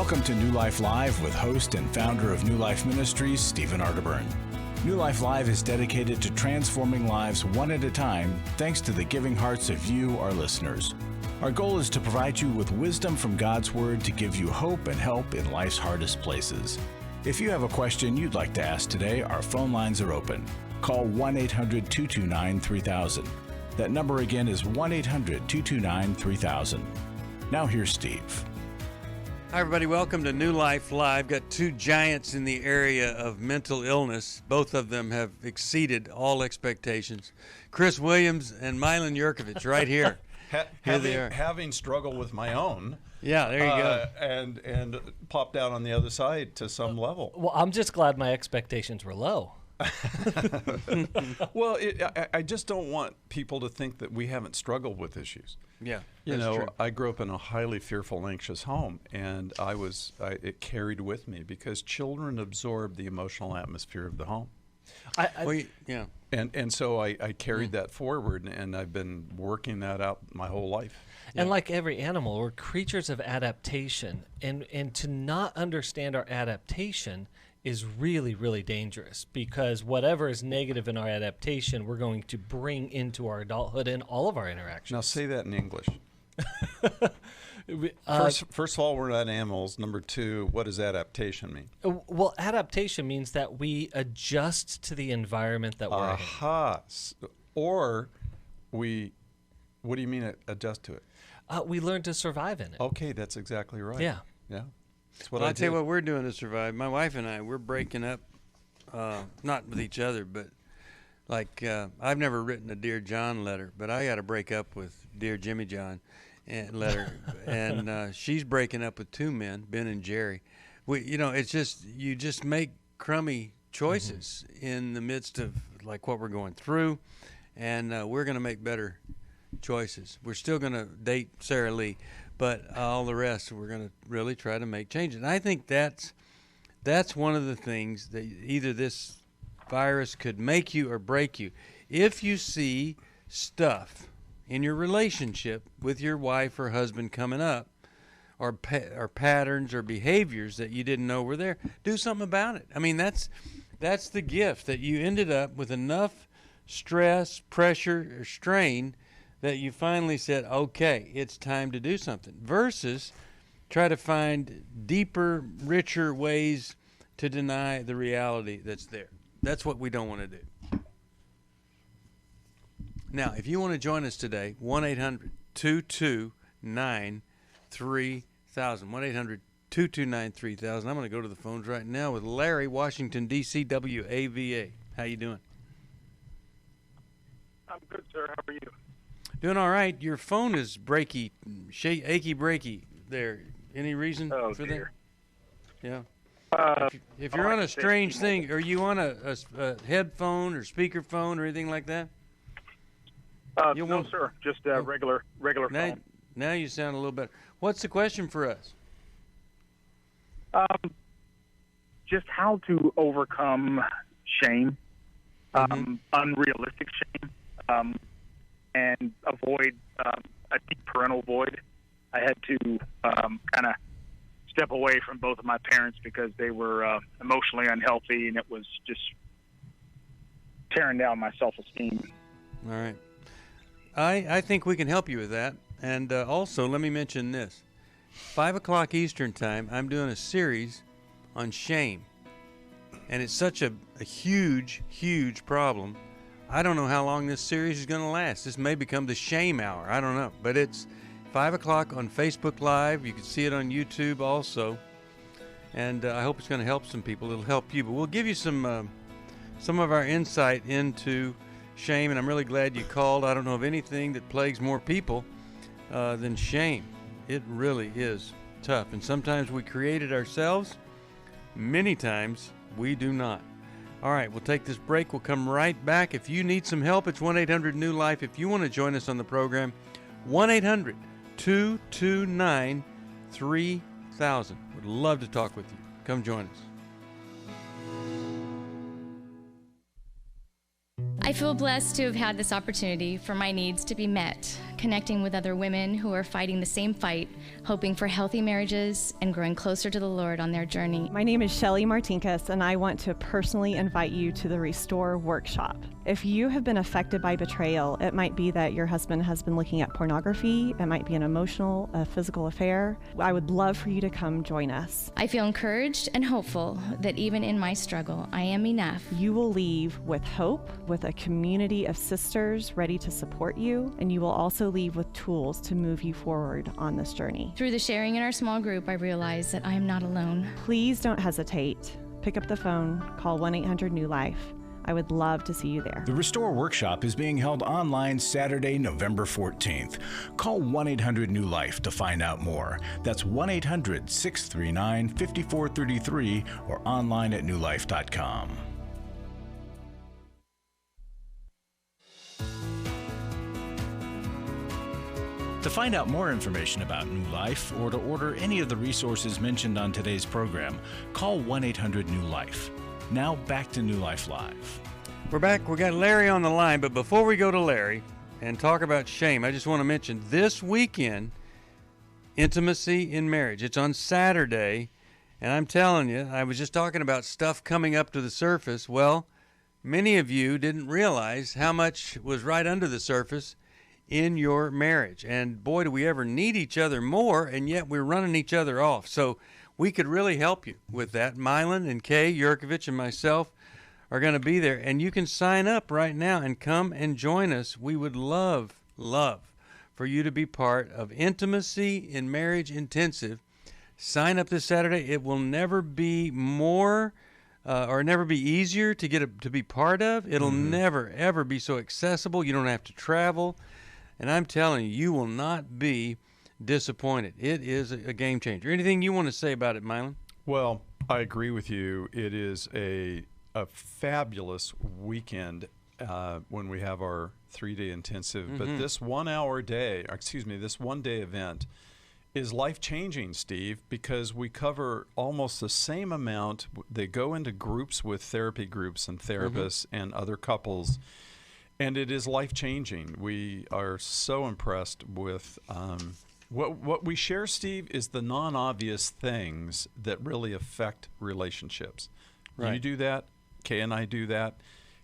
Welcome to New Life Live with host and founder of New Life Ministries, Stephen Arterburn. New Life Live is dedicated to transforming lives one at a time, thanks to the giving hearts of you, our listeners. Our goal is to provide you with wisdom from God's Word to give you hope and help in life's hardest places. If you have a question you'd like to ask today, our phone lines are open. Call 1-800-229-3000. That number again is 1-800-229-3000. Now here's Steve. Hi, everybody. Welcome to New Life Live. Got two giants in the area of mental illness. Both of them have exceeded all expectations. Chris Williams and Milan Yerkovich right here. Having struggled with my own. Yeah, there you go. And popped out on the other side to some level. Well, I'm just glad my expectations were low. Well, I just don't want people to think that we haven't struggled with issues. Yeah, you that's know, true. I grew up in a highly fearful, anxious home, and it carried with me because children absorb the emotional atmosphere of the home. Yeah. And so I carried that forward, and I've been working that out my whole life. And like every animal, we're creatures of adaptation, and to not understand our adaptation is really, really dangerous, because whatever is negative in our adaptation, we're going to bring into our adulthood in all of our interactions. Now say that in English. First of all, we're not animals. Number two, what does adaptation mean? Well, adaptation means that we adjust to the environment that we're in. Or what do you mean adjust to it? We learn to survive in it. Okay, that's exactly right. Yeah. That's what I'll tell you what we're doing to survive. My wife and I, we're breaking up, not with each other, but like I've never written a Dear John letter, but I got to break up with Dear Jimmy John letter. And she's breaking up with two men, Ben and Jerry. It's just, you just make crummy choices in the midst of like what we're going through, and we're going to make better choices. We're still going to date Sarah Lee, but all the rest we're going to really try to make changes. And I think that's one of the things that either this virus could make you or break you. If you see stuff in your relationship with your wife or husband coming up, or patterns or behaviors that you didn't know were there, do something about it. I mean, that's the gift, that you ended up with enough stress, pressure, or strain that you finally said, okay, it's time to do something, versus try to find deeper, richer ways to deny the reality that's there. That's what we don't want to do. Now, if you want to join us today, 1-800-229-3000, 1-800-229-3000. I'm going to go to the phones right now with Larry, Washington, D.C., WAVA. How you doing? I'm good, sir. How are you? Doing all right. Your phone is achy breaky there. Any reason for dear. that? Yeah. If you're on a strange thing, are you on a headphone or speakerphone or anything like that? No, sir. Just a regular phone. Now you sound a little better. What's the question for us? Just how to overcome shame, unrealistic shame, and avoid a deep parental void. I had to kind of step away from both of my parents because they were emotionally unhealthy, and it was just tearing down my self-esteem. All right. I think we can help you with that. And also, let me mention this. 5 o'clock Eastern time, I'm doing a series on shame. And it's such a huge, huge problem. I don't know how long this series is going to last. This may become the shame hour. I don't know. But it's 5 o'clock on Facebook Live. You can see it on YouTube also. And I hope it's going to help some people. It'll help you. But we'll give you some of our insight into shame. And I'm really glad you called. I don't know of anything that plagues more people than shame. It really is tough. And sometimes we create it ourselves. Many times we do not. All right, we'll take this break. We'll come right back. If you need some help, it's 1-800-NEW-LIFE. If you want to join us on the program, 1-800-229-3000. Would love to talk with you. Come join us. I feel blessed to have had this opportunity for my needs to be met. connecting with other women who are fighting the same fight, hoping for healthy marriages and growing closer to the Lord on their journey. My name is Shelly Martinkus, and I want to personally invite you to the Restore Workshop. If you have been affected by betrayal, it might be that your husband has been looking at pornography, it might be an emotional, physical affair. I would love for you to come join us. I feel encouraged and hopeful that even in my struggle, I am enough. You will leave with hope, with a community of sisters ready to support you, and you will also leave with tools to move you forward on this journey. Through the sharing in our small group, I realize that I am not alone. Please don't hesitate. Pick up the phone, call 1-800-NEW-LIFE. I would love to see you there. The Restore Workshop is being held online Saturday, November 14th. Call 1-800-NEW-LIFE to find out more. That's 1-800-639-5433 or online at newlife.com. To find out more information about New Life or to order any of the resources mentioned on today's program, call 1-800-NEW-LIFE. Now back to New Life Live. We're back. We got Larry on the line, but before we go to Larry and talk about shame, I just want to mention this weekend, Intimacy in Marriage. It's on Saturday, and I'm telling you, I was just talking about stuff coming up to the surface. Well, many of you didn't realize how much was right under the surface in your marriage. And boy, do we ever need each other more, and yet we're running each other off. So we could really help you with that. Milan and Kay Yerkovich and myself are going to be there, and you can sign up right now and come and join us. We would love for you to be part of Intimacy in Marriage Intensive. Sign up this Saturday. It will never be more or never be easier to to be part of. It'll never, ever be so accessible. You don't have to travel. And I'm telling you, you will not be disappointed. It is a game changer. Anything you want to say about it, Milan? Well, I agree with you. It is a fabulous weekend when we have our 3-day intensive. But this 1 day event is life-changing, Steve, because we cover almost the same amount. They go into groups with therapy groups and therapists and other couples, and it is life-changing. We are so impressed with what we share, Steve, is the non-obvious things that really affect relationships. Right. You do that, Kay and I do that,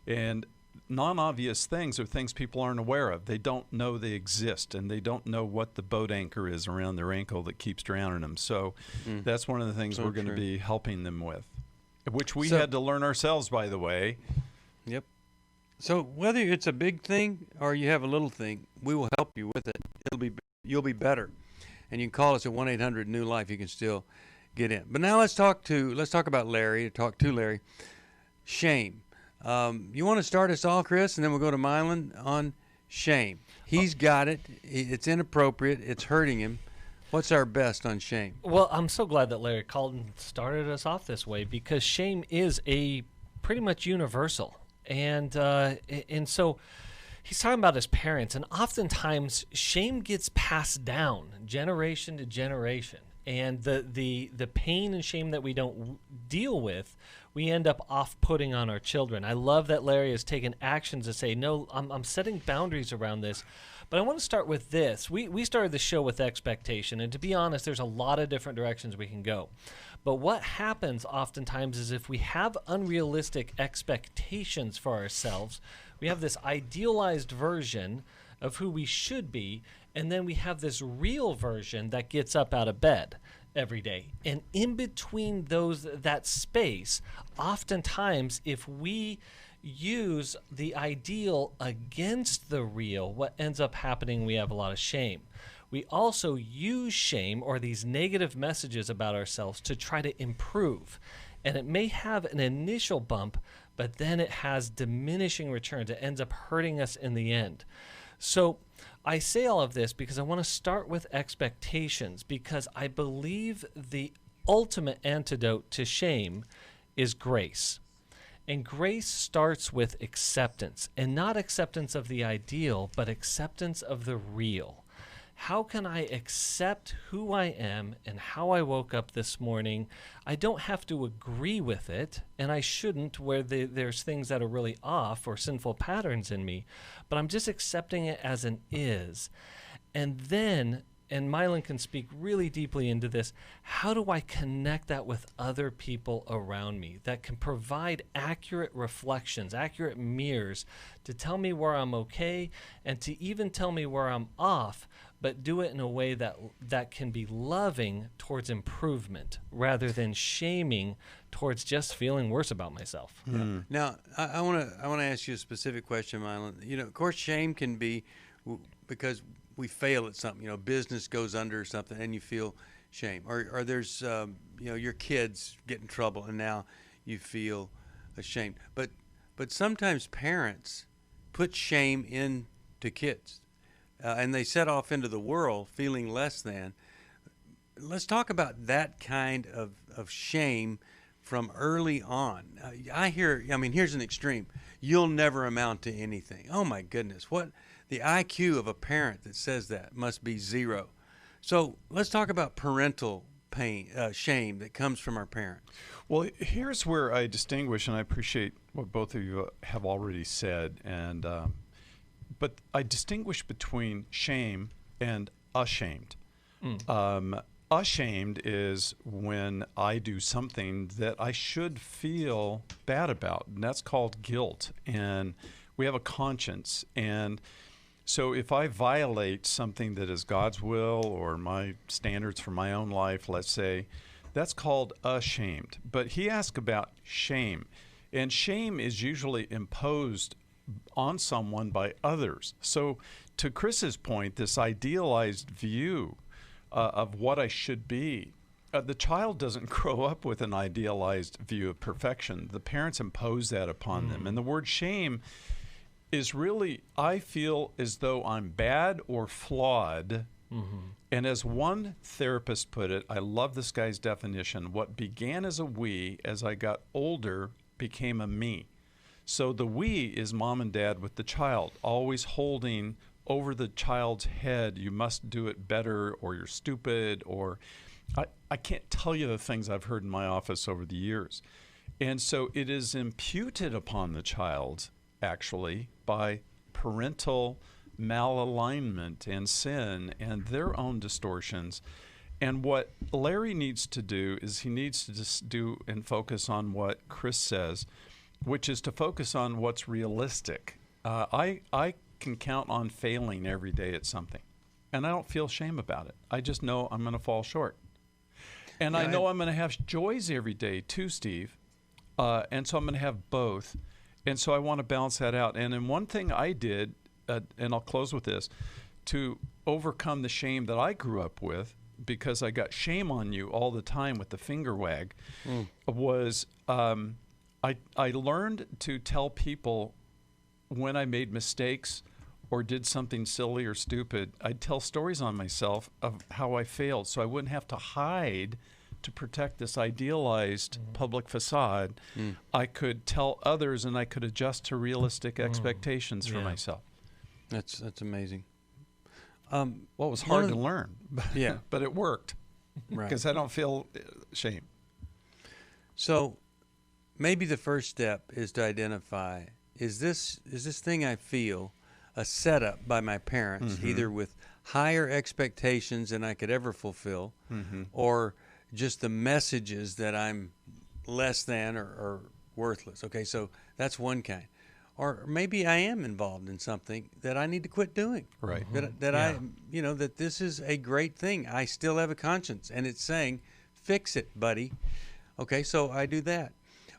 and non-obvious things are things people aren't aware of. They don't know they exist, and they don't know what the boat anchor is around their ankle that keeps drowning them. So that's one of the things we're going to be helping them with, which we had to learn ourselves, by the way. Yep. So whether it's a big thing or you have a little thing, we will help you with it. You'll be better, and you can call us at 1-800-NEW-LIFE. You can still get in. But now let's talk about Larry. Talk to Larry. Shame. You want to start us all, Chris, and then we'll go to Milan on shame. He's got it. It's inappropriate. It's hurting him. What's our best on shame? Well, I'm so glad that Larry called and started us off this way, because shame is a pretty much universal. And so he's talking about his parents, and oftentimes shame gets passed down generation to generation. And the pain and shame that we don't deal with, we end up off-putting on our children. I love that Larry has taken actions to say, no, I'm setting boundaries around this. But I want to start with this. We started the show with expectation, and to be honest, there's a lot of different directions we can go. But what happens oftentimes is if we have unrealistic expectations for ourselves, we have this idealized version of who we should be, and then we have this real version that gets up out of bed every day. And in between that space, oftentimes if we use the ideal against the real, what ends up happening, we have a lot of shame. We also use shame or these negative messages about ourselves to try to improve. And it may have an initial bump, but then it has diminishing returns. It ends up hurting us in the end. So I say all of this because I want to start with expectations, because I believe the ultimate antidote to shame is grace. And grace starts with acceptance, and not acceptance of the ideal, but acceptance of the real. How can I accept who I am and how I woke up this morning? I don't have to agree with it, and I shouldn't where there's things that are really off or sinful patterns in me, but I'm just accepting it as an is. And then, and Milan can speak really deeply into this, how do I connect that with other people around me that can provide accurate reflections, accurate mirrors to tell me where I'm okay and to even tell me where I'm off, but do it in a way that can be loving towards improvement rather than shaming towards just feeling worse about myself. Mm. Now, I want to ask you a specific question, Milan. Of course, shame can be because we fail at something. Business goes under or something, and you feel shame. Or there's, your kids get in trouble, and now you feel ashamed. But sometimes parents put shame into kids, and they set off into the world feeling less than. Let's talk about that kind of shame from early on. Here's an extreme. You'll never amount to anything. Oh, my goodness. What? The IQ of a parent that says that must be 0. So let's talk about parental pain, shame that comes from our parents. Well, here's where I distinguish, and I appreciate what both of you have already said, but I distinguish between shame and ashamed. Ashamed is when I do something that I should feel bad about, and that's called guilt. And we have a conscience, and so if I violate something that is God's will or my standards for my own life, let's say, that's called ashamed. But he asked about shame, and shame is usually imposed on someone by others. So to Chris's point, this idealized view of what I should be, the child doesn't grow up with an idealized view of perfection. The parents impose that upon them. And the word shame is really, I feel as though I'm bad or flawed. And as one therapist put it, I love this guy's definition, what began as a we, as I got older, became a me. So the we is mom and dad with the child, always holding over the child's head, you must do it better, or you're stupid, or I can't tell you the things I've heard in my office over the years. And so it is imputed upon the child, actually, by parental malalignment and sin and their own distortions. And what Larry needs to do is he needs to just do and focus on what Chris says, which is to focus on what's realistic. I can count on failing every day at something, and I don't feel shame about it. I just know I'm going to fall short. And I know I'm going to have joys every day too, Steve. And so I'm going to have both. And so I want to balance that out. And then one thing I did, and I'll close with this, to overcome the shame that I grew up with, because I got shame on you all the time with the finger wag, was I learned to tell people when I made mistakes or did something silly or stupid. I'd tell stories on myself of how I failed, so I wouldn't have to hide to protect this idealized public facade. I could tell others, and I could adjust to realistic expectations for myself. That's amazing. Well, it was hard to learn, but it worked, Right. because I don't feel shame. So maybe the first step is to identify, is this thing I feel a setup by my parents, either with higher expectations than I could ever fulfill, or just the messages that I'm less than or worthless. Okay, so that's one kind. Or maybe I am involved in something that I need to quit doing. Right. That this is a great thing. I still have a conscience, and it's saying, fix it, buddy. Okay, so I do that.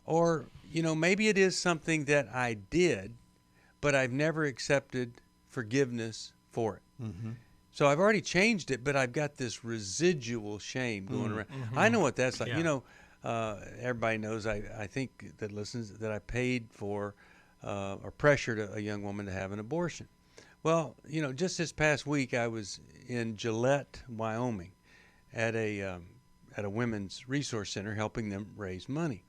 Or, maybe it is something that I did, but I've never accepted forgiveness for it. So I've already changed it, but I've got this residual shame going around. I know what that's like. Everybody knows, I think that listens, that I paid for or pressured a young woman to have an abortion. Well, just this past week I was in Gillette, Wyoming, at a women's resource center helping them raise money.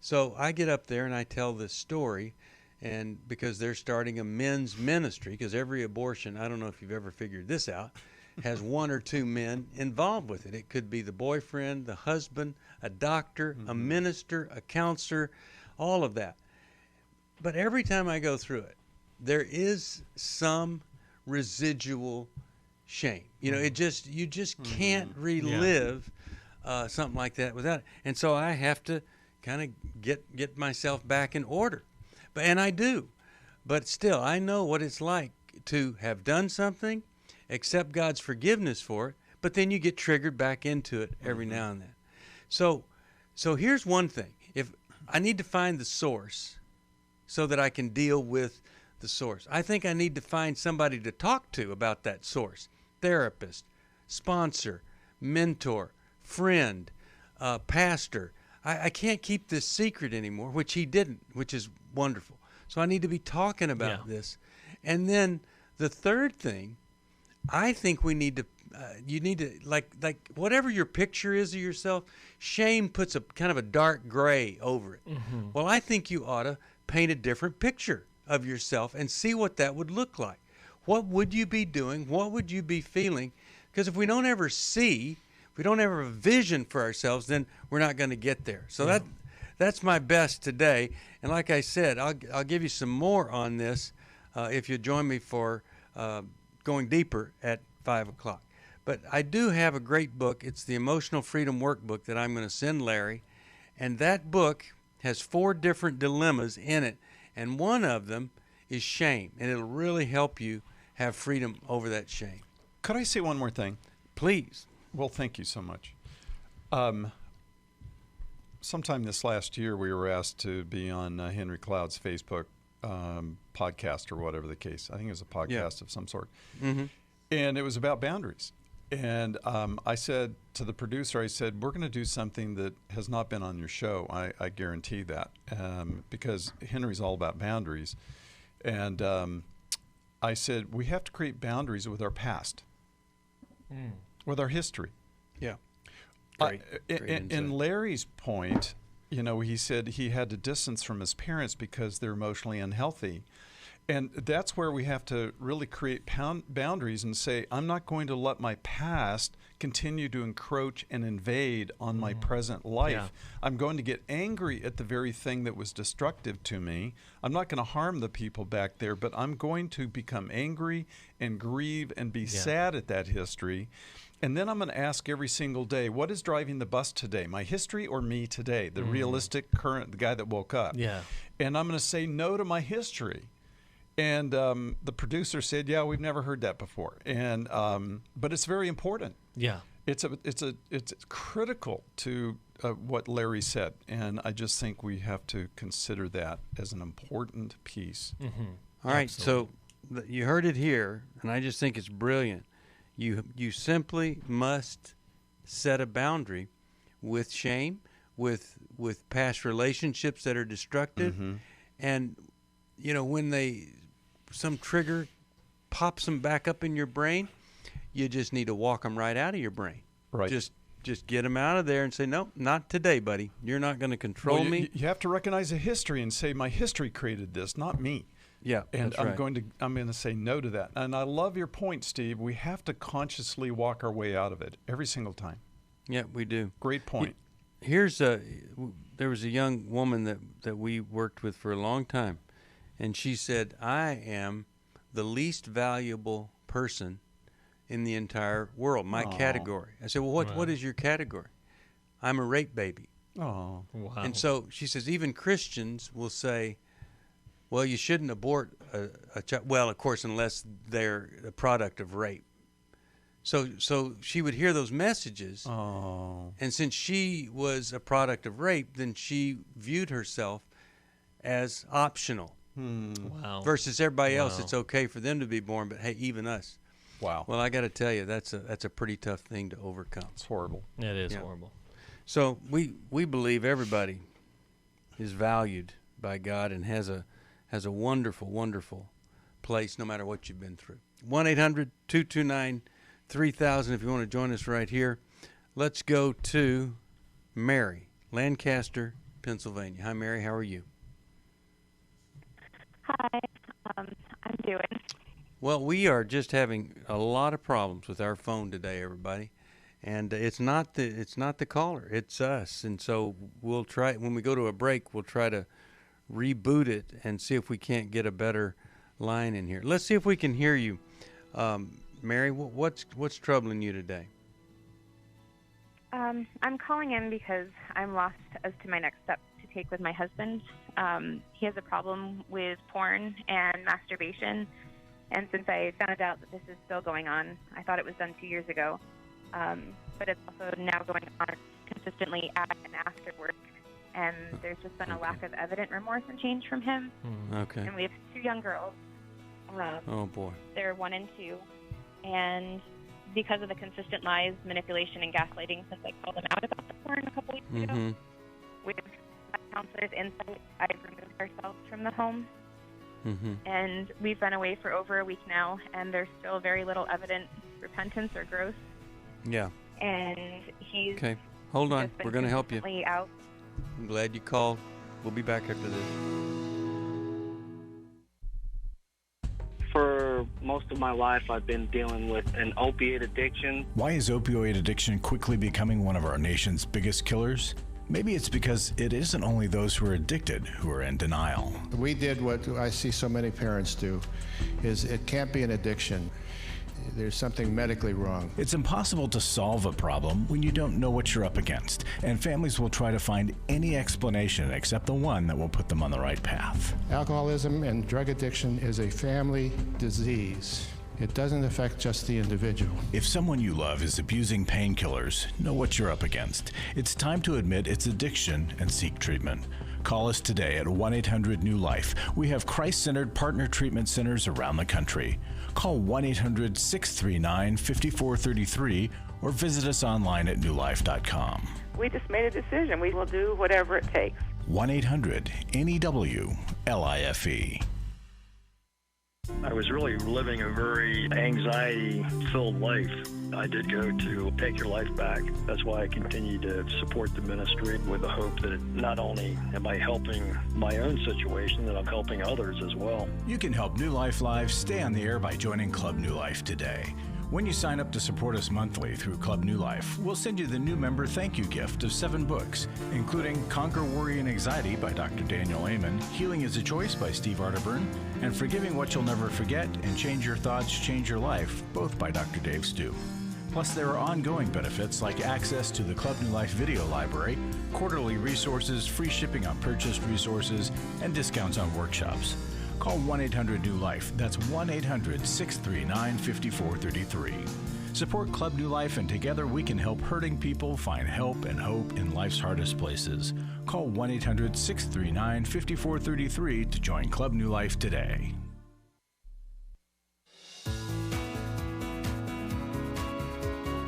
So I get up there and I tell this story, and because they're starting a men's ministry, because every abortion, I don't know if you've ever figured this out, has one or two men involved with it. It could be the boyfriend, the husband, a doctor, a minister, a counselor, all of that. But every time I go through it, there is some residual shame. You know, you just can't relive something like that without it. And so I have to kind of get myself back in order. And I do. But still, I know what it's like to have done something, accept God's forgiveness for it, but then you get triggered back into it every now and then. So here's one thing. If I need to find the source so that I can deal with the source, I think I need to find somebody to talk to about that source. Therapist, sponsor, mentor, friend, pastor. I can't keep this secret anymore, which he didn't, which is wonderful. So I need to be talking about this. And then the third thing, I think we need to, you need to, like whatever your picture is of yourself, shame puts a kind of a dark gray over it. Well, I think you ought to paint a different picture of yourself and see what that would look like. What would you be doing? What would you be feeling? Because if we don't ever see, if we don't ever have a vision for ourselves, then we're not going to get there. So that's my best today. And like I said, I'll give you some more on this if you join me for going deeper at 5 o'clock. But I do have a great book. It's the Emotional Freedom Workbook that I'm going to send Larry. And that book has 4 different dilemmas in it. And one of them is shame. And it'll really help you have freedom over that shame. Could I say one more thing? Please. Well, thank you so much. Sometime this last year, we were asked to be on Henry Cloud's Facebook podcast or whatever the case. I think it was a podcast of some sort. And it was about boundaries. And I said to the producer, I said, we're going to do something that has not been on your show. I guarantee that, because Henry's all about boundaries. And I said, we have to create boundaries with our past, with our history. Yeah. In Larry's point, you know, he said he had to distance from his parents because they're emotionally unhealthy. And that's where we have to really create boundaries and say, I'm not going to let my past continue to encroach and invade on my present life. Yeah. I'm going to get angry at the very thing that was destructive to me. I'm not going to harm the people back there, but I'm going to become angry and grieve and be sad at that history. And then I'm going to ask every single day, what is driving the bus today? My history or me today? The realistic current, the guy that woke up. Yeah. And I'm going to say no to my history. And the producer said, yeah, we've never heard that before. And but it's very important. Yeah. It's critical to what Larry said. And I just think we have to consider that as an important piece. All right. So you heard it here, and I just think it's brilliant. You simply must set a boundary with shame, with past relationships that are destructive, and you know when some trigger pops them back up in your brain, you just need to walk them right out of your brain. Right. Just get them out of there and say, no, not today, buddy. You're not going to control me. You have to recognize a history and say, my history created this, not me. Yeah, and that's I'm right. going to say no to that. And I love your point, Steve. We have to consciously walk our way out of it every single time. Yeah, we do. Great point. There was a young woman that we worked with for a long time, and she said, I am the least valuable person in the entire world, my category. I said, well, what is your category? I'm a rape baby. Oh, wow. And so she says, even Christians will say, well, you shouldn't abort a child. Well, of course, unless they're a product of rape. So she would hear those messages. Oh. And since she was a product of rape, then she viewed herself as optional. Wow. Versus everybody else, it's okay for them to be born, but hey, even us. Wow. Well, I got to tell you, that's a pretty tough thing to overcome. It's horrible. It is horrible. So we believe everybody is valued by God and has a wonderful, wonderful place no matter what you've been through. 1-800-229-3000 if you want to join us right here. Let's go to Mary, Lancaster, Pennsylvania. Hi, Mary. How are you? Hi. I'm doing. Well, we are just having a lot of problems with our phone today, everybody. And it's not the caller, it's us. And so we'll try, when we go to a break, we'll try to reboot it and see if we can't get a better line in here. Let's see if we can hear you. Mary, what's troubling you today? I'm calling in because I'm lost as to my next step to take with my husband. He has a problem with porn and masturbation, and since I found out that this is still going on, I thought it was done 2 years ago, but it's also now going on consistently at and after work, and there's just been a lack of evident remorse and change from him. Okay. And we have 2 young girls. Oh, boy. They're 1 and 2, and because of the consistent lies, manipulation, and gaslighting since I called them out about the porn a couple weeks ago, with my counselor's insight, I've removed ourselves from the home. And we've been away for over a week now, and there's still very little evident repentance or growth. Yeah. And he's okay. Hold on. just been We're going to help you. consistently out. I'm glad you called. We'll be back after this. For most of my life, I've been dealing with an opiate addiction. Why is opioid addiction quickly becoming one of our nation's biggest killers? Maybe it's because it isn't only those who are addicted who are in denial. We did what I see so many parents do, is it can't be an addiction. There's something medically wrong. It's impossible to solve a problem when you don't know what you're up against, and families will try to find any explanation except the one that will put them on the right path. Alcoholism and drug addiction is a family disease. It doesn't affect just the individual. If someone you love is abusing painkillers, know what you're up against. It's time to admit it's addiction and seek treatment. Call us today at 1-800-NEW-LIFE. We have Christ-centered partner treatment centers around the country. Call 1-800-639-5433 or visit us online at newlife.com. We just made a decision. We will do whatever it takes. 1-800-NEW-LIFE. I was really living a very anxiety-filled life. I did go to Take Your Life Back. That's why I continue to support the ministry with the hope that not only am I helping my own situation, that I'm helping others as well. You can help New Life Live stay on the air by joining Club New Life today. When you sign up to support us monthly through Club New Life, we'll send you the new member thank you gift of 7 books, including Conquer Worry and Anxiety by Dr. Daniel Amen, Healing is a Choice by Steve Arterburn, and Forgiving What You'll Never Forget and Change Your Thoughts, Change Your Life, both by Dr. Dave Stu. Plus, there are ongoing benefits like access to the Club New Life video library, quarterly resources, free shipping on purchased resources, and discounts on workshops. Call 1-800-NEW-LIFE. That's 1-800-639-5433. Support Club New Life, and together we can help hurting people find help and hope in life's hardest places. Call 1-800-639-5433 to join Club New Life today.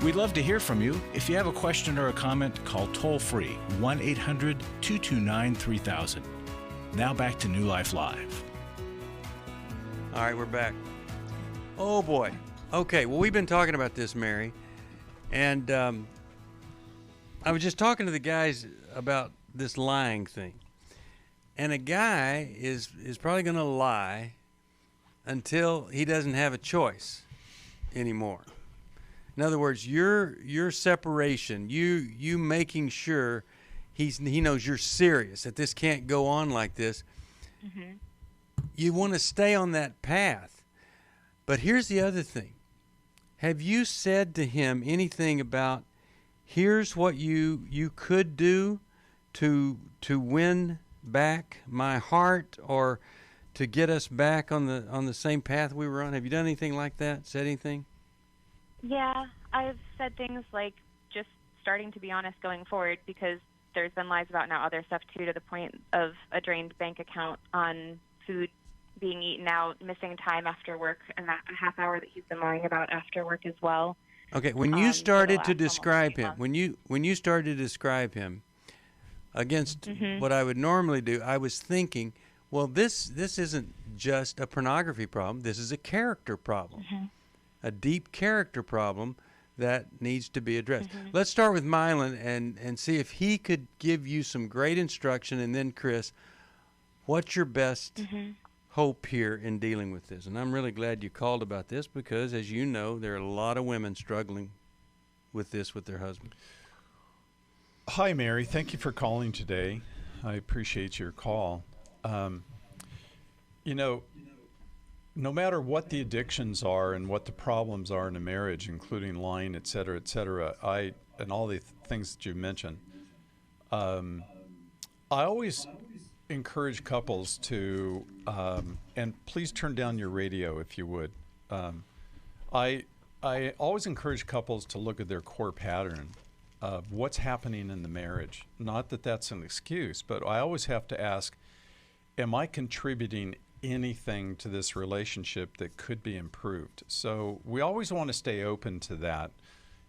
We'd love to hear from you. If you have a question or a comment, call toll-free 1-800-229-3000. Now back to New Life Live. All right, we're back. Oh, boy. Okay, well, we've been talking about this, Mary, and I was just talking to the guys about this lying thing. And a guy is probably going to lie until he doesn't have a choice anymore. In other words, your separation, you making sure he knows you're serious, that this can't go on like this. Mm-hmm. You want to stay on that path. But here's the other thing. Have you said to him anything about, here's what you could do to win back my heart, or to get us back on the same path we were on? Have you done anything like that? Said anything? Yeah, I've said things like just starting to be honest going forward, because there's been lies about now other stuff too, to the point of a drained bank account on food being eaten out, missing time after work, and that a half hour that he's been lying about after work as well. Okay, when you started to describe him, when you started to describe him against what I would normally do, I was thinking, well, this isn't just a pornography problem. This is a character problem, a deep character problem that needs to be addressed. Let's start with Milan and see if he could give you some great instruction, and then Chris, what's your best hope here in dealing with this? And I'm really glad you called about this, because, as you know, there are a lot of women struggling with this with their husband. Hi, Mary. Thank you for calling today. I appreciate your call. You know, no matter what the addictions are and what the problems are in a marriage, including lying, et cetera, and all the things that you mentioned, I always encourage couples to, and please turn down your radio if you would. I always encourage couples to look at their core pattern of what's happening in the marriage. Not that that's an excuse, but I always have to ask, am I contributing anything to this relationship that could be improved? So we always want to stay open to that.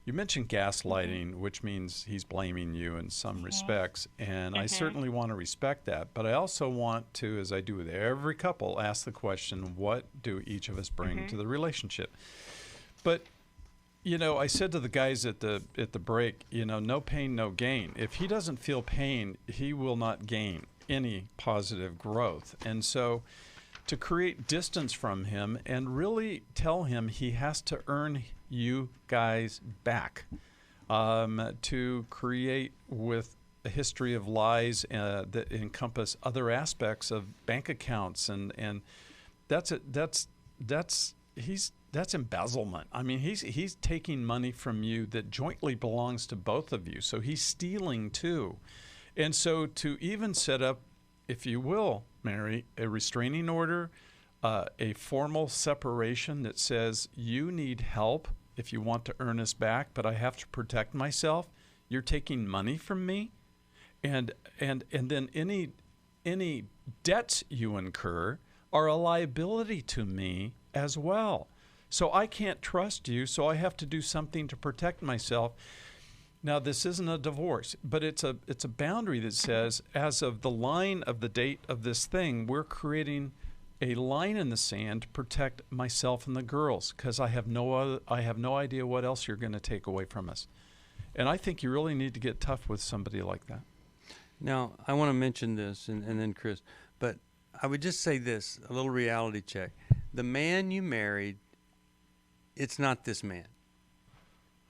You mentioned gaslighting, which means he's blaming you in some respects, and I certainly want to respect that. But I also want to, as I do with every couple, ask the question, what do each of us bring to the relationship? But I said to the guys at the break, no pain, no gain. If he doesn't feel pain, he will not gain any positive growth. And so to create distance from him and really tell him he has to earn you guys back, to create with a history of lies that encompass other aspects of bank accounts, and that's embezzlement. I mean, he's taking money from you that jointly belongs to both of you. So he's stealing too. And so to even set up, if you will, Mary, a restraining order, a formal separation that says you need help if you want to earn us back, but I have to protect myself. You're taking money from me, and then any debts you incur are a liability to me as well. So I can't trust you, so I have to do something to protect myself. Now, this isn't a divorce, but it's a boundary that says, as of the line of the date of this thing, we're creating a line in the sand to protect myself and the girls, because I have no idea what else you're going to take away from us. And I think you really need to get tough with somebody like that. Now, I want to mention this, and then Chris, but I would just say this, a little reality check. The man you married, it's not this man.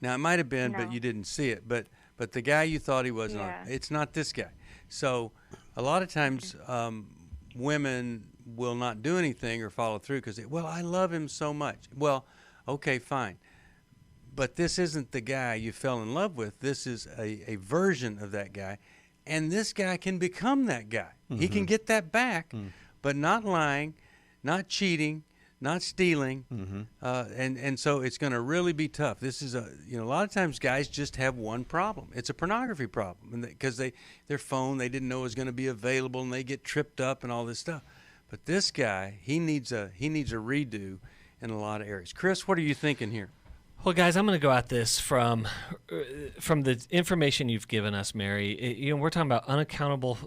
Now, it might have been, but you didn't see it. But the guy you thought he was, it's not this guy. So a lot of times women will not do anything or follow through because, I love him so much. Well, okay, fine. But this isn't the guy you fell in love with. This is a version of that guy. And this guy can become that guy. He can get that back, but not lying, not cheating, not stealing, and so it's going to really be tough. This is a lot of times guys just have one problem. It's a pornography problem, because their phone they didn't know was going to be available, and they get tripped up and all this stuff. But this guy, he needs a redo in a lot of areas. Chris, what are you thinking here? Well, guys, I'm going to go at this from the information you've given us, Mary. We're talking about unaccountable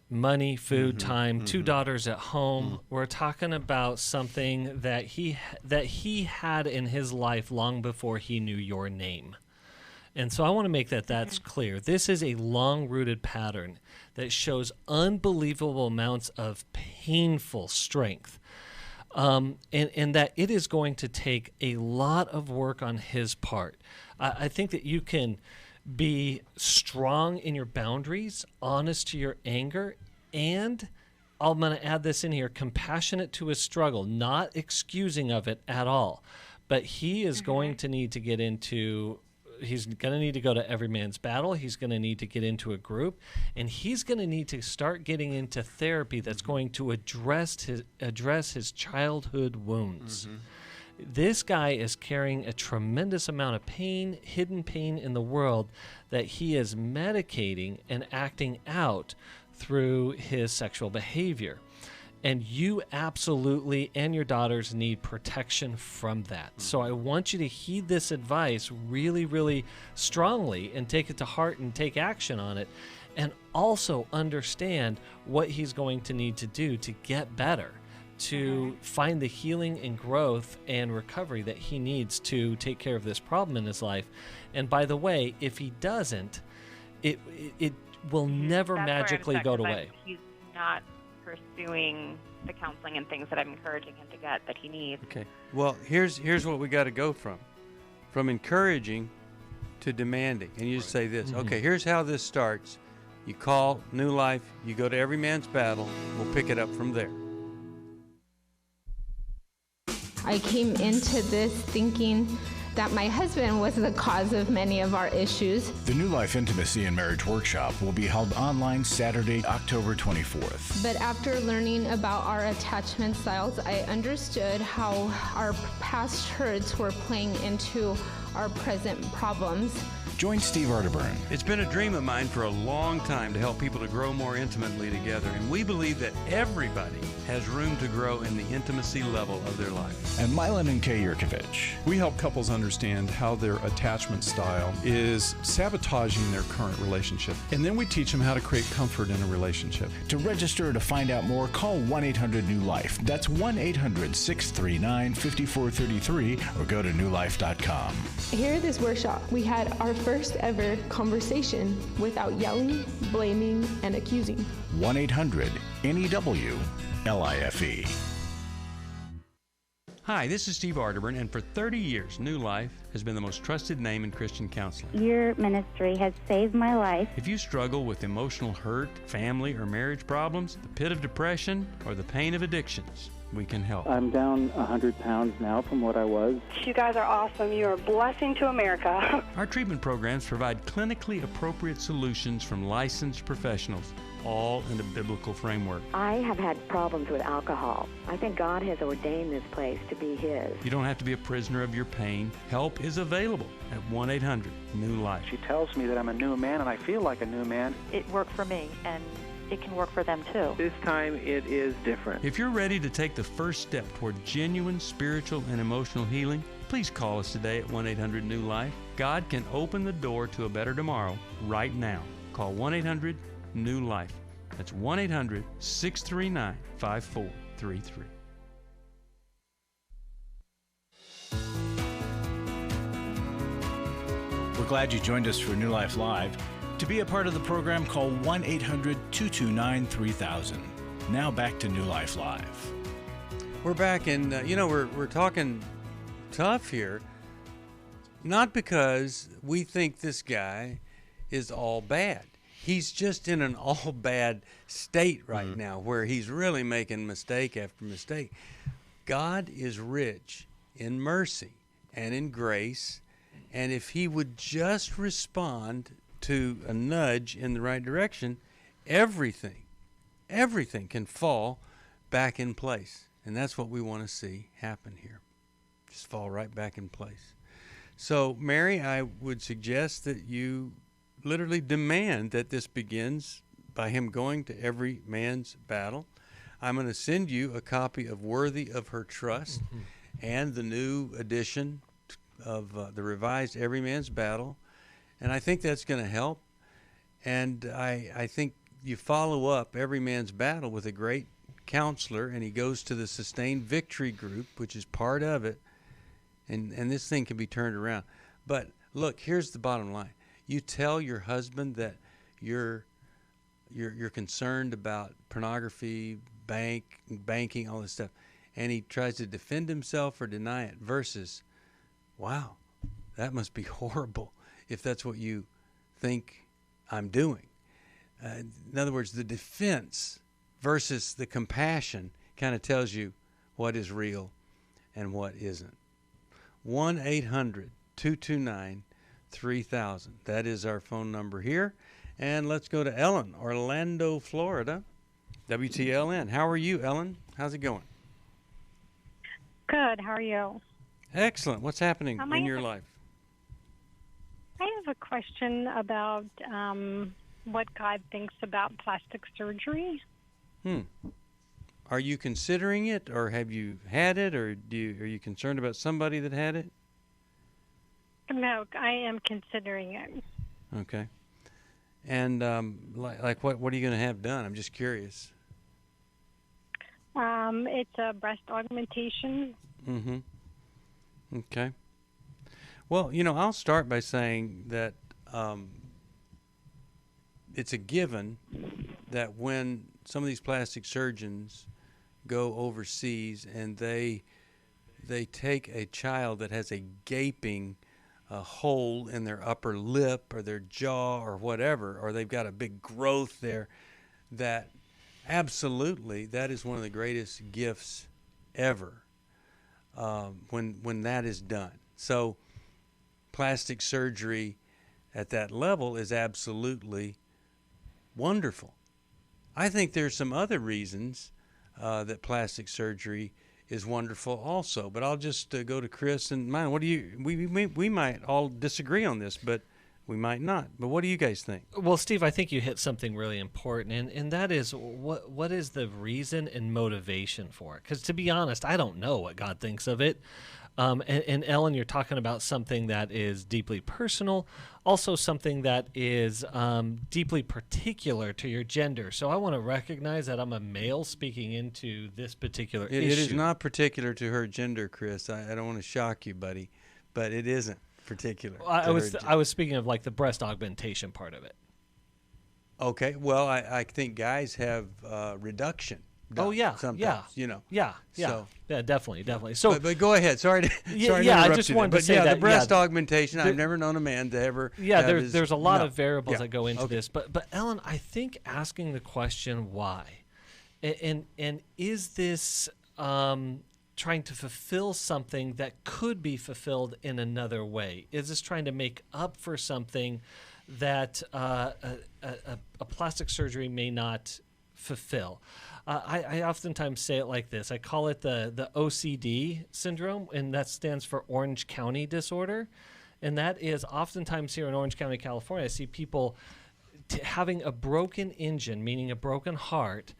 money, food, time, 2 daughters at home. We're talking about something that he had in his life long before he knew your name. And so I want to make that's clear. This is a long-rooted pattern that shows unbelievable amounts of painful strength. And that it is going to take a lot of work on his part. I think that you can be strong in your boundaries, honest to your anger, and I'm going to add this in here, compassionate to his struggle, not excusing of it at all. But he is going to need to get into... He's going to need to go to Every Man's Battle. He's going to need to get into a group, and he's going to need to start getting into therapy that's going to address his childhood wounds. This guy is carrying a tremendous amount of pain, hidden pain in the world that he is medicating and acting out through his sexual behavior. And you absolutely and your daughters need protection from that. So I want you to heed this advice really, really strongly and take it to heart and take action on it. And also understand what he's going to need to do to get better, to find the healing and growth and recovery that he needs to take care of this problem in his life. And by the way, if he doesn't, it will never magically go away. He's not pursuing the counseling and things that I'm encouraging him to get that he needs. Okay. Well, here's what we got to go from encouraging to demanding. And you just say this. Okay, here's how this starts. You call New Life, you go to Every Man's Battle, we'll pick it up from there. I came into this thinking that my husband was the cause of many of our issues. The New Life Intimacy and Marriage Workshop will be held online Saturday, October 24th. But after learning about our attachment styles, I understood how our past hurts were playing into our present problems. Join Steve Arterburn. It's been a dream of mine for a long time to help people to grow more intimately together, and we believe that everybody has room to grow in the intimacy level of their life. And Milan Yerkovich. We help couples understand how their attachment style is sabotaging their current relationship. And then we teach them how to create comfort in a relationship. To register or to find out more, call 1-800-NEW-LIFE. That's 1-800-639-5433 or go to newlife.com. Here at this workshop, we had our first ever conversation without yelling, blaming, and accusing. 1-800-NEW-LIFE. Hi, this is Steve Arterburn, and for 30 years, New Life has been the most trusted name in Christian counseling. Your ministry has saved my life. If you struggle with emotional hurt, family or marriage problems, the pit of depression, or the pain of addictions, we can help. I'm down 100 pounds now from what I was. You guys are awesome. You're a blessing to America. Our treatment programs provide clinically appropriate solutions from licensed professionals, all in a biblical framework. I have had problems with alcohol. I think God has ordained this place to be His. You don't have to be a prisoner of your pain. Help is available at 1-800-NEW-LIFE. She tells me that I'm a new man, and I feel like a new man. It worked for me, and it can work for them too. This time it is different. If you're ready to take the first step toward genuine spiritual and emotional healing, please call us today at 1-800-NEW-LIFE. God can open the door to a better tomorrow right now. Call 1-800-NEW-LIFE. That's 1-800-639-5433. We're glad you joined us for New Life Live. To be a part of the program, call 1-800-229-3000. Now back to New Life Live. We're back, and we're talking tough here, not because we think this guy is all bad. He's just in an all bad state right now, where he's really making mistake after mistake. God is rich in mercy and in grace, and if he would just respond to a nudge in the right direction, everything can fall back in place. And that's what we want to see happen here. Just fall right back in place. So, Mary, I would suggest that you literally demand that this begins by him going to every man's battle. I'm going to send you a copy of Worthy of Her Trust and the new edition of the revised Every Man's Battle. And I think that's going to help. And I think you follow up Every Man's Battle with a great counselor, and he goes to the Sustained Victory group, which is part of it. And this thing can be turned around. But look, here's the bottom line. You tell your husband that you're concerned about pornography, banking, all this stuff, and he tries to defend himself or deny it, versus, wow, that must be horrible if that's what you think I'm doing. In other words, the defense versus the compassion kind of tells you what is real and what isn't. 1-800-229-3000. That is our phone number here. And let's go to Ellen, Orlando, Florida. WTLN. How are you, Ellen? How's it going? Good. How are you? Excellent. What's happening in your life? I have a question about what God thinks about plastic surgery. Are you considering it, or have you had it, or are you concerned about somebody that had it? No, I am considering it. Okay. And like what are you going to have done? I'm just curious. It's a breast augmentation. Mm-hmm. Okay. Well, I'll start by saying that it's a given that when some of these plastic surgeons go overseas and they take a child that has a gaping hole in their upper lip or their jaw or whatever, or they've got a big growth there, that absolutely that is one of the greatest gifts ever. when that is done. So plastic surgery at that level is absolutely wonderful. I think there's some other reasons that plastic surgery is wonderful also, but I'll just go to Chris and mine. What do you? We might all disagree on this, but we might not. But what do you guys think? Well, Steve, I think you hit something really important, and that is what is the reason and motivation for it? Because to be honest, I don't know what God thinks of it. And Ellen, you're talking about something that is deeply personal, also something that is deeply particular to your gender. So I want to recognize that I'm a male speaking into this particular issue. It is not particular to her gender, Chris. I don't want to shock you, buddy, but it isn't particular. I was speaking of like the breast augmentation part of it. Okay, well, I think guys have reduction. Oh yeah, sometimes, you know. Yeah, So, definitely. So, but go ahead. Sorry to interrupt I just you wanted there. to say but that the breast augmentation. I've never known a man to ever. Yeah, have there's a lot of variables that go into this, but Ellen, I think asking the question why, and is this trying to fulfill something that could be fulfilled in another way? Is this trying to make up for something that a plastic surgery may not fulfill? I oftentimes say it like this. I call it the OCD syndrome, and that stands for Orange County disorder. And that is oftentimes here in Orange County, California, I see people having a broken engine, meaning a broken heart,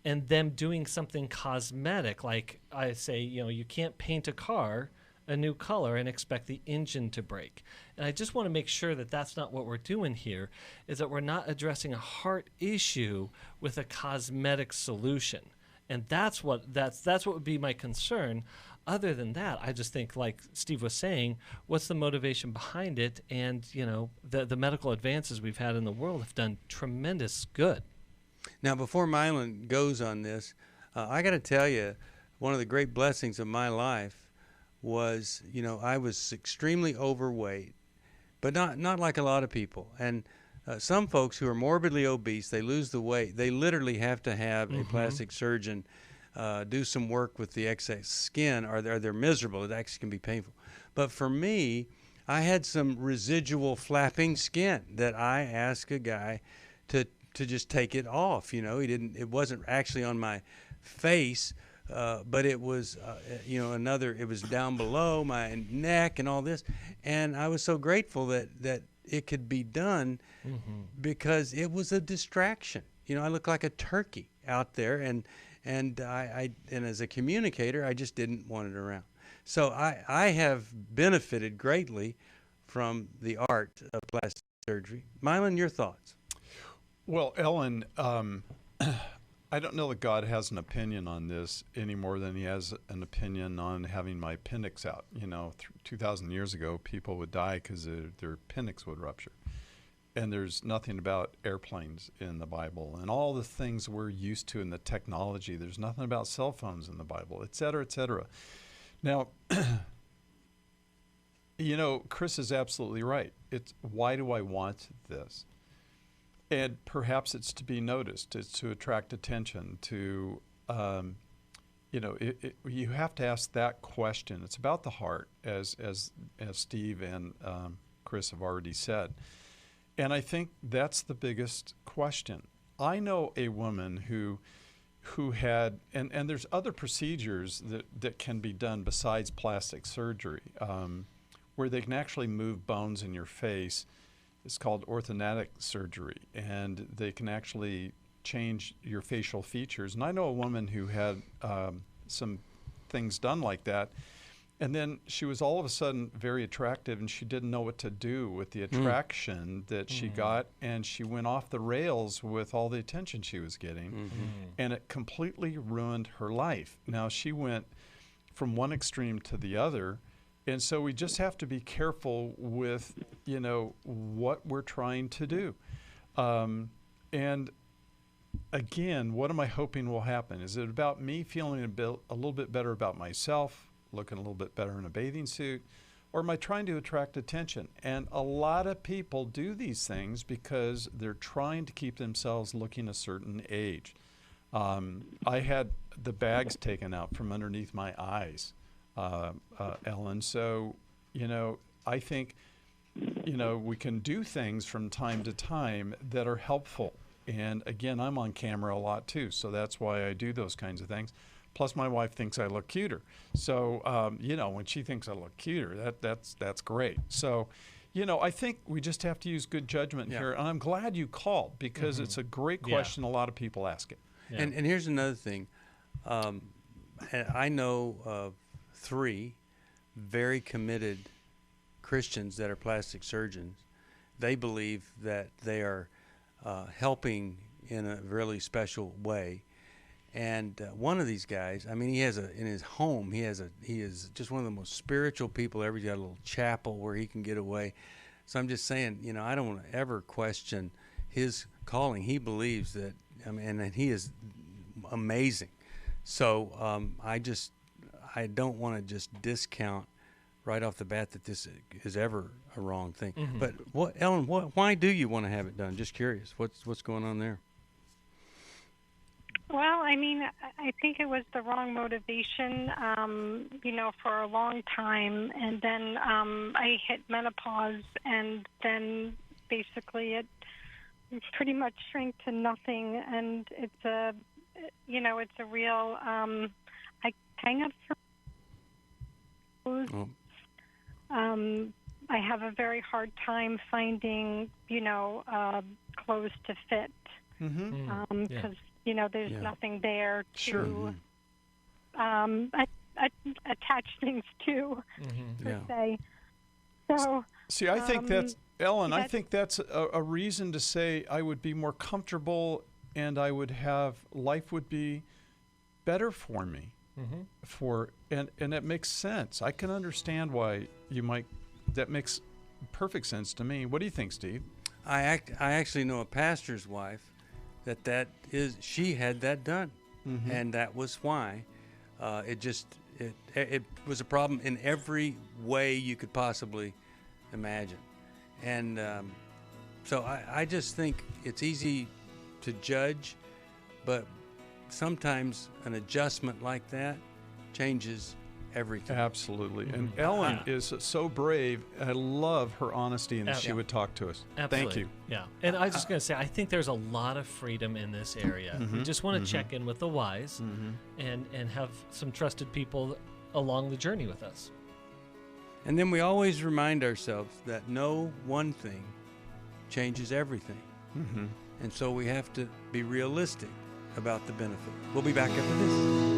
and them doing something cosmetic. Like I say, you can't paint a car a new color and expect the engine to break. And I just want to make sure that that's not what we're doing here, is that we're not addressing a heart issue with a cosmetic solution. And that's what would be my concern. Other than that, I just think, like Steve was saying, what's the motivation behind it? And, the medical advances we've had in the world have done tremendous good. Now, before Milan goes on this, I got to tell you, one of the great blessings of my life was, I was extremely overweight, but not like a lot of people. And some folks who are morbidly obese, they lose the weight. They literally have to have a plastic surgeon do some work with the excess skin, or they're miserable. It actually can be painful. But for me, I had some residual flapping skin that I asked a guy to just take it off. It wasn't actually on my face. But it was, it was down below my neck and all this. And I was so grateful that it could be done because it was a distraction. I look like a turkey out there, and as a communicator, I just didn't want it around. So I have benefited greatly from the art of plastic surgery. Milan, your thoughts? Well, Ellen, I don't know that God has an opinion on this any more than he has an opinion on having my appendix out. 2,000 years ago, people would die because their appendix would rupture. And there's nothing about airplanes in the Bible and all the things we're used to in the technology. There's nothing about cell phones in the Bible, et cetera, et cetera. Now, Chris is absolutely right. It's why do I want this? And perhaps it's to be noticed. It's to attract attention. You have to ask that question. It's about the heart, as Steve and Chris have already said. And I think that's the biggest question. I know a woman who had, and there's other procedures that can be done besides plastic surgery, where they can actually move bones in your face. It's called orthodontic surgery, and they can actually change your facial features. And I know a woman who had some things done like that, and then she was all of a sudden very attractive, and she didn't know what to do with the attraction that she got, and she went off the rails with all the attention she was getting, and it completely ruined her life. Now, she went from one extreme to the other. And so we just have to be careful with, what we're trying to do. And again, what am I hoping will happen? Is it about me feeling a little bit better about myself, looking a little bit better in a bathing suit, or am I trying to attract attention? And a lot of people do these things because they're trying to keep themselves looking a certain age. I had the bags taken out from underneath my eyes. Ellen. So, I think, we can do things from time to time that are helpful. And again, I'm on camera a lot too, so that's why I do those kinds of things. Plus, my wife thinks I look cuter. So, when she thinks I look cuter, that's great. So, I think we just have to use good judgment here. And I'm glad you called, because it's a great question. A lot of people ask it. Yeah. And here's another thing. I know of 3 very committed Christians that are plastic surgeons. They believe that they are helping in a really special way. And one of these guys, I mean, he has in his home, he is just one of the most spiritual people ever. He's got a little chapel where he can get away. So I'm just saying, I don't want to ever question his calling. He believes that, and he is amazing. So I don't want to just discount right off the bat that this is ever a wrong thing. But Ellen, why do you want to have it done? Just curious. What's going on there? Well, I think it was the wrong motivation, for a long time. And then I hit menopause, and then basically it pretty much shrank to nothing. And it's a real, I kind of, I have a very hard time finding, clothes to fit. Because, there's nothing there to attach things to, per se. So, see, I think that's, Ellen, I think that's a reason to say I would be more comfortable, and I would have, life would be better for me. And it makes sense. I can understand why you might, that makes perfect sense to me. What do you think, Steve? I actually know a pastor's wife she had that done, and that was why it was a problem in every way you could possibly imagine. And so I just think it's easy to judge, but sometimes an adjustment like that changes everything. Absolutely. And Ellen is so brave. I love her honesty, and she would talk to us. Absolutely. Thank you. Yeah. And I was just going to say, I think there's a lot of freedom in this area. We just want to check in with the wise and have some trusted people along the journey with us. And then we always remind ourselves that no one thing changes everything. And so we have to be realistic about the benefit. We'll be back after this.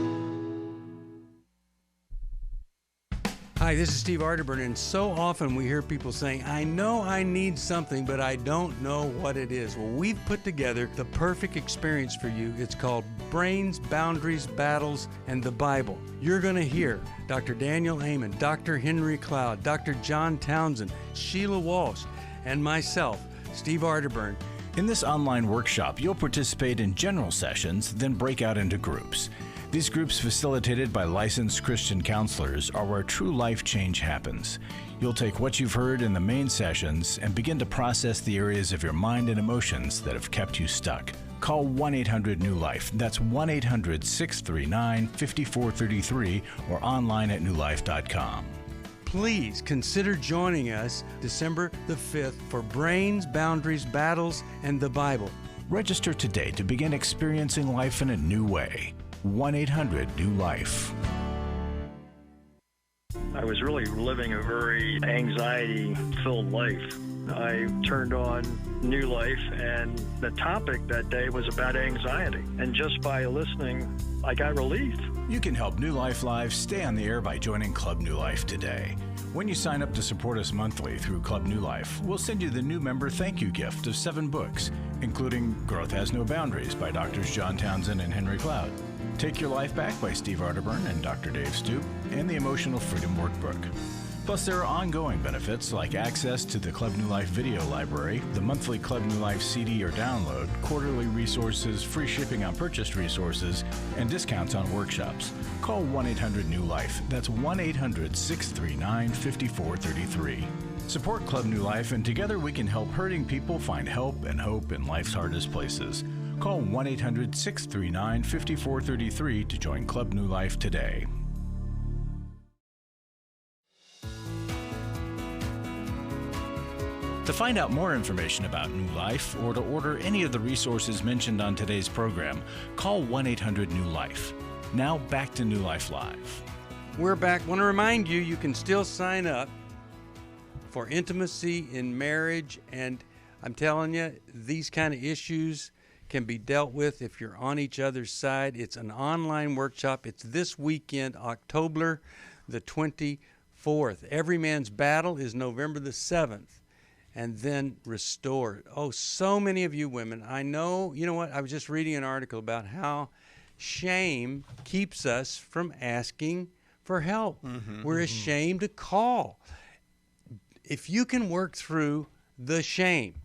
Hi, this is Steve Arterburn, and so often we hear people saying, I know I need something, but I don't know what it is. Well, we've put together the perfect experience for you. It's called Brains, Boundaries, Battles, and the Bible. You're going to hear Dr. Daniel Amen, Dr. Henry Cloud, Dr. John Townsend, Sheila Walsh, and myself, Steve Arterburn. In this online workshop, you'll participate in general sessions, then break out into groups. These groups, facilitated by licensed Christian counselors, are where true life change happens. You'll take what you've heard in the main sessions and begin to process the areas of your mind and emotions that have kept you stuck. Call 1-800-NEW-LIFE. That's 1-800-639-5433 or online at newlife.com. Please consider joining us December the 5th for Brains, Boundaries, Battles, and the Bible. Register today to begin experiencing life in a new way. 1-800-NEW-LIFE. I was really living a very anxiety-filled life. I turned on New Life, and the topic that day was about anxiety. And just by listening, I got relief. You can help New Life Live stay on the air by joining Club New Life today. When you sign up to support us monthly through Club New Life, we'll send you the new member thank you gift of 7 books, including Growth Has No Boundaries by Drs. John Townsend and Henry Cloud, Take Your Life Back by Steve Arterburn and Dr. Dave Stoop, and the Emotional Freedom Workbook. Plus, there are ongoing benefits like access to the Club New Life video library, the monthly Club New Life CD or download, quarterly resources, free shipping on purchased resources, and discounts on workshops. Call 1-800-NEW-LIFE. That's 1-800-639-5433. Support Club New Life, and together we can help hurting people find help and hope in life's hardest places. Call 1-800-639-5433 to join Club New Life today. To find out more information about New Life or to order any of the resources mentioned on today's program, call 1-800-NEW-LIFE. Now back to New Life Live. We're back. Want to remind you, you can still sign up for intimacy in marriage, and I'm telling you, these kind of issues can be dealt with if you're on each other's side. It's an online workshop. It's this weekend, October the 24th. Every Man's Battle is November the 7th. And then Restore. Oh, so many of you women. I know, you know what? I was just reading an article about how shame keeps us from asking for help. We're ashamed to call. If you can work through the shame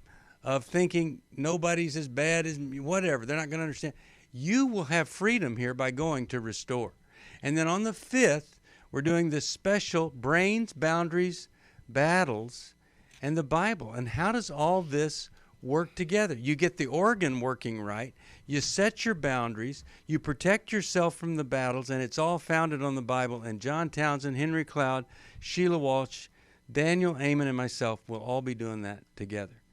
of thinking nobody's as bad as me, whatever, they're not going to understand, you will have freedom here by going to Restore. And then on the 5th, we're doing this special Brains, Boundaries, Battles, and the Bible. And how does all this work together? You get the organ working right, you set your boundaries, you protect yourself from the battles, and it's all founded on the Bible. And John Townsend, Henry Cloud, Sheila Walsh, Daniel Amen, and myself will all be doing that together.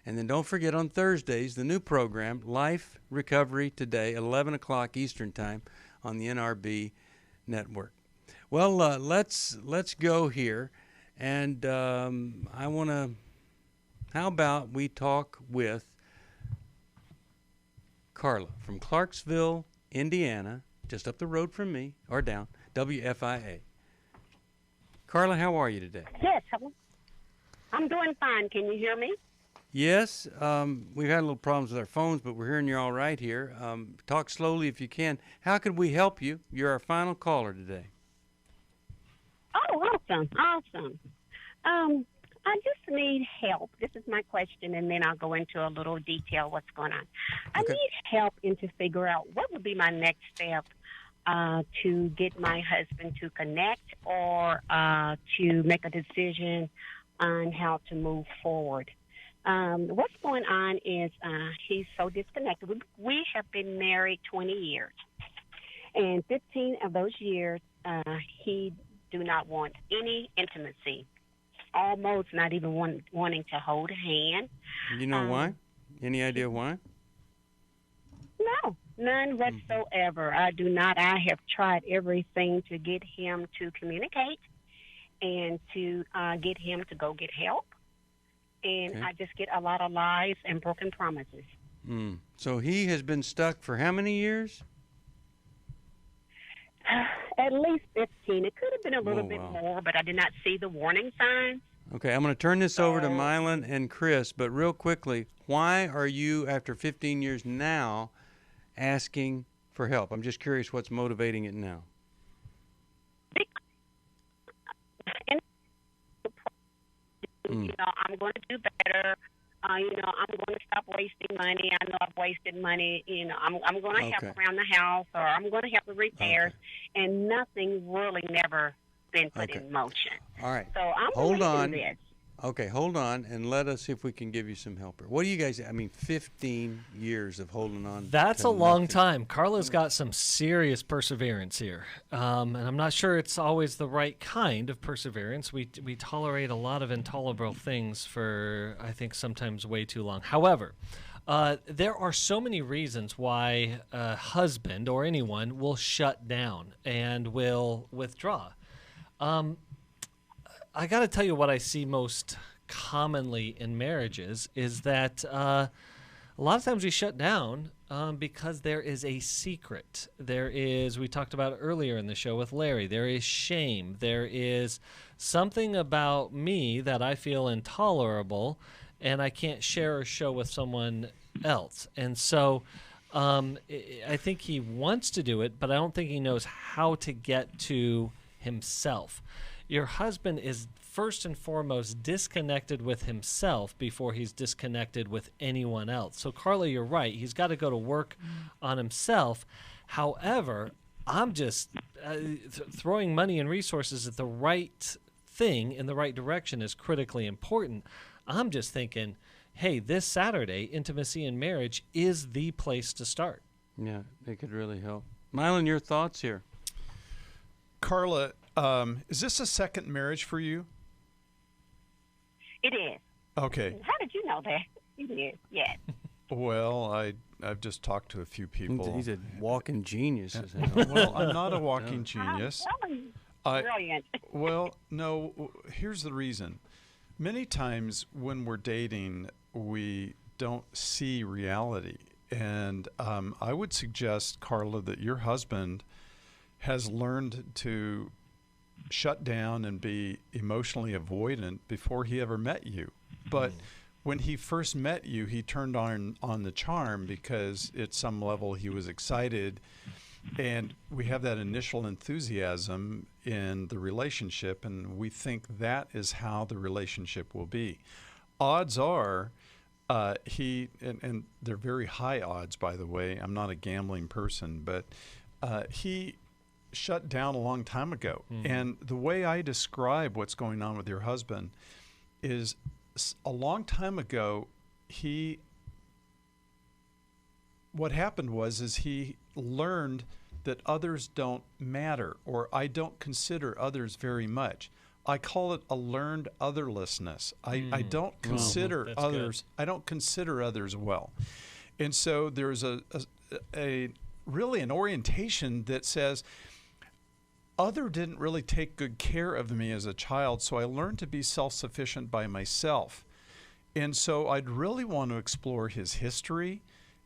And then don't forget on Thursdays, the new program, Life Recovery Today, 11 o'clock Eastern Time on the NRB network. Well, let's go here. And I want to, how about we talk with Carla from Clarksville, Indiana, just up the road from me, or down, WFIA. Carla, how are you today? Yes, I'm doing fine. Can you hear me? Yes, we've had a little problems with our phones, but we're hearing you all right here. Talk slowly if you can. How could we help you? You're our final caller today. Oh, awesome. I just need help. This is my question, and then I'll go into a little detail what's going on. I need help in to figure out what would be my next step to get my husband to connect or to make a decision on how to move forward. What's going on is he's so disconnected. We have been married 20 years, and 15 of those years he do not want any intimacy, almost not even wanting to hold a hand. You know why? Any idea why? No, none whatsoever. I do not. I have tried everything to get him to communicate and to get him to go get help. And I just get a lot of lies and broken promises. So he has been stuck for how many years? At least 15. It could have been a little bit more, but I did not see the warning signs. Okay, I'm going to turn this over to Milan and Chris, but real quickly, why are you, after 15 years now, asking for help? I'm just curious what's motivating it now. You know, I'm going to do better. You know, I'm going to stop wasting money. I know I've wasted money. You know, I'm going to help around the house, or I'm going to help with repairs, and nothing really never been put in motion. All right. So I'm hold going on. to do this. Okay, hold on, and let us see if we can give you some help here. What do you guys, 15 years of holding on. That's a long time. Carla's got some serious perseverance here. And I'm not sure it's always the right kind of perseverance. We tolerate a lot of intolerable things for, I think, sometimes way too long. However, there are so many reasons why a husband or anyone will shut down and will withdraw. I got to tell you what I see most commonly in marriages is that a lot of times we shut down because there is a secret. There is, we talked about earlier in the show with Larry, there is shame. There is something about me that I feel intolerable and I can't share or show with someone else. And so I think he wants to do it, but I don't think he knows how to get to himself. Your husband is first and foremost disconnected with himself before he's disconnected with anyone else. So, Carla, you're right. He's got to go to work on himself. However, I'm just throwing money and resources at the right thing in the right direction is critically important. I'm just thinking, hey, this Saturday, intimacy in marriage is the place to start. Yeah, it could really help. Milan, your thoughts here? Carla, is this a second marriage for you? It is. Okay. How did you know that? You did, yes. Well, I've just talked to a few people. He's a walking genius. Well, I'm not a walking genius. Brilliant. Well, no, here's the reason. Many times when we're dating, we don't see reality. And I would suggest, Carla, that your husband has learned to shut down and be emotionally avoidant before he ever met you. But when he first met you, he turned on the charm because at some level he was excited. And we have that initial enthusiasm in the relationship, and we think that is how the relationship will be. Odds are, and they're very high odds, by the way. I'm not a gambling person, but he shut down a long time ago. And the way I describe what's going on with your husband is a long time ago, what happened was he learned that others don't matter, or I don't consider others very much. I call it a learned otherlessness. I don't consider others. Good. I don't consider others well, and so there's a really an orientation that says other didn't really take good care of me as a child, so I learned to be self-sufficient by myself, and so I'd really want to explore his history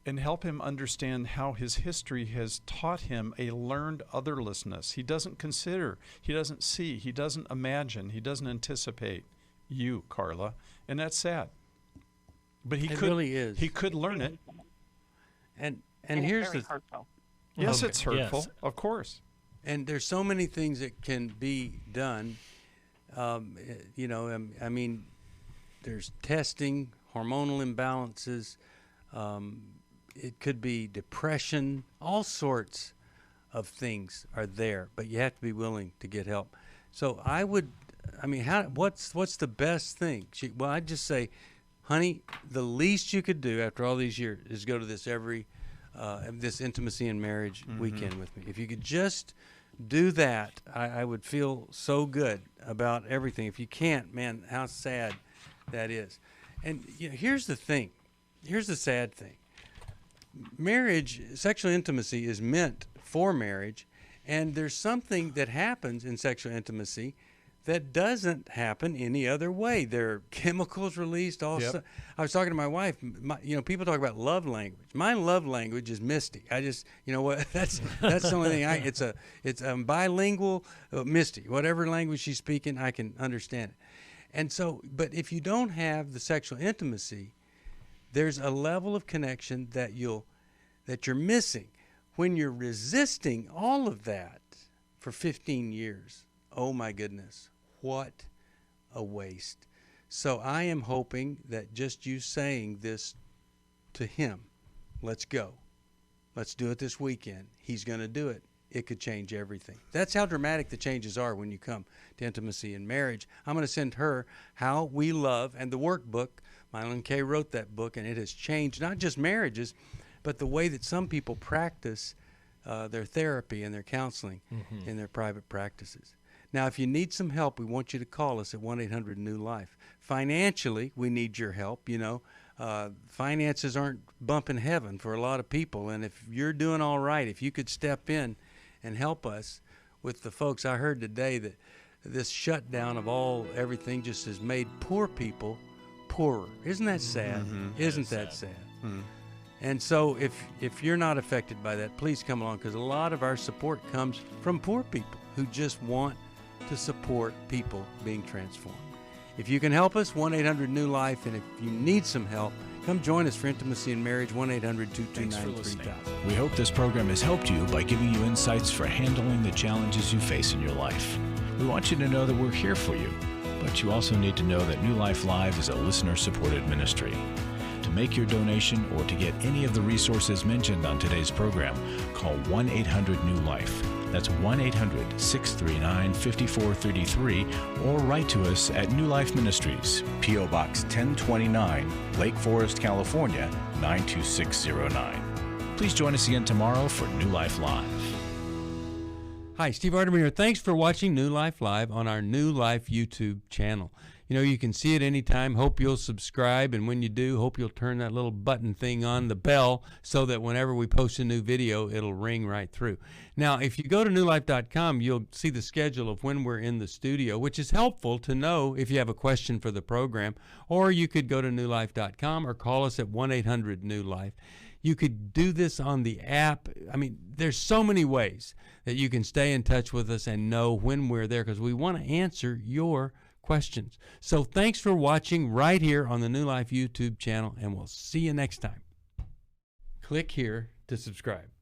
and help him understand how his history has taught him a learned otherlessness. He doesn't consider, he doesn't see, he doesn't imagine, he doesn't anticipate you, Carla, and that's sad. But he really is. He could learn it. And here's the hurtful. Yes, it's hurtful, yes. Of course. And there's so many things that can be done. I mean, there's testing, hormonal imbalances. It could be depression. All sorts of things are there, but you have to be willing to get help. So what's the best thing? I'd just say, honey, the least you could do after all these years is go to this this intimacy and marriage weekend with me. If you could just do that, I would feel so good about everything. If you can't, man, how sad that is. And here's the thing. Here's the sad thing. Marriage, sexual intimacy is meant for marriage, and there's something that happens in sexual intimacy that doesn't happen any other way. There are chemicals released. I was talking to my wife. People talk about love language. My love language is Misty. I just, that's the only thing. It's bilingual, Misty. Whatever language she's speaking, I can understand it. And so, but if you don't have the sexual intimacy, there's a level of connection that you're missing. When you're resisting all of that for 15 years, oh my goodness, what a waste. So I am hoping that just you saying this to him, let's go, let's do it this weekend, he's going to do it. It could change everything. That's how dramatic the changes are when you come to intimacy and marriage. I'm going to send her How We Love and the Workbook. Milan K. wrote that book, and it has changed not just marriages, but the way that some people practice their therapy and their counseling in their private practices. Now, if you need some help, we want you to call us at 1-800-NEW-LIFE. Financially, we need your help. Finances aren't bumping heaven for a lot of people, and if you're doing all right, if you could step in and help us with the folks. I heard today that this shutdown of everything just has made poor people poorer. Isn't that sad? Isn't that sad? And so if you're not affected by that, please come along, because a lot of our support comes from poor people who just want to support people being transformed. If you can help us, 1-800-NEW-LIFE, and if you need some help, come join us for Intimacy and Marriage, 1-800-229-3000. We hope this program has helped you by giving you insights for handling the challenges you face in your life. We want you to know that we're here for you, but you also need to know that New Life Live is a listener-supported ministry. To make your donation or to get any of the resources mentioned on today's program, call 1-800-NEW-LIFE. That's 1-800-639-5433, or write to us at New Life Ministries, P.O. Box 1029, Lake Forest, California, 92609. Please join us again tomorrow for New Life Live. Hi, Steve Arterburn here. Thanks for watching New Life Live on our New Life YouTube channel. You know, you can see it anytime. Hope you'll subscribe, and when you do, hope you'll turn that little button thing on, the bell, so that whenever we post a new video, it'll ring right through. Now, if you go to newlife.com, you'll see the schedule of when we're in the studio, which is helpful to know if you have a question for the program, or you could go to newlife.com or call us at 1-800-NEW-LIFE. You could do this on the app. I mean, there's so many ways that you can stay in touch with us and know when we're there, because we want to answer your questions. So thanks for watching right here on the New Life YouTube channel, and we'll see you next time. Click here to subscribe.